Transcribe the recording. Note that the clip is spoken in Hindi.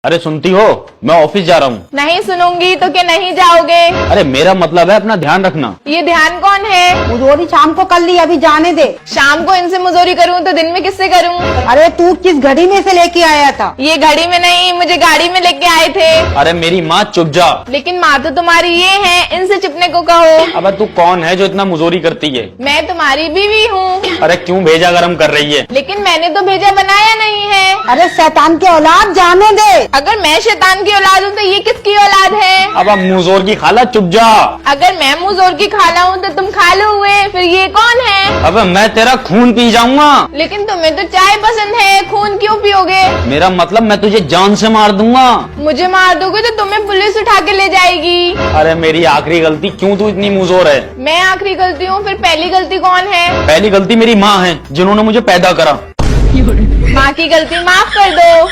अरे सुनती हो, मैं ऑफिस जा रहा हूँ। नहीं सुनूंगी तो क्या नहीं जाओगे? अरे मेरा मतलब है अपना ध्यान रखना। ये ध्यान कौन है? मुझोरी शाम को कर ली, अभी जाने दे। शाम को इनसे मुजोरी करूँ तो दिन में किससे करूँ? अरे तू किस घड़ी में से लेके आया था? ये घड़ी में नहीं, मुझे गाड़ी में लेके आए थे। अरे मेरी माँ चुप जा। लेकिन माँ तो तुम्हारी ये है, इनसे चुपने को कहो। अब तू कौन है जो इतना मुजोरी करती है? मैं तुम्हारी बीवी हूँ। अरे क्यों भेजा गरम कर रही है? लेकिन मैंने तो भेजा बनाया नहीं है। अरे शैतान के औलाद, जाने दे। अगर मैं शैतान की औलाद हूँ तो ये किसकी औलाद है? अब मुजोर की खाला चुप जा। अगर मैं मुजोर की खाला हूँ तो तुम खालू हुए, फिर ये कौन है? अब मैं तेरा खून पी जाऊंगा। लेकिन तुम्हें तो चाय पसंद है, खून क्यों पियोगे? मेरा मतलब मैं तुझे जान से मार दूंगा। मुझे मार दोगे तो तुम्हें पुलिस उठा के ले जाएगी। अरे मेरी आखिरी गलती, क्यों तू इतनी मुजोर है? मैं आखिरी गलती हूँ, फिर पहली गलती कौन है? पहली गलती मेरी माँ है जिन्होंने मुझे पैदा करा। माँ की गलती माफ कर दो।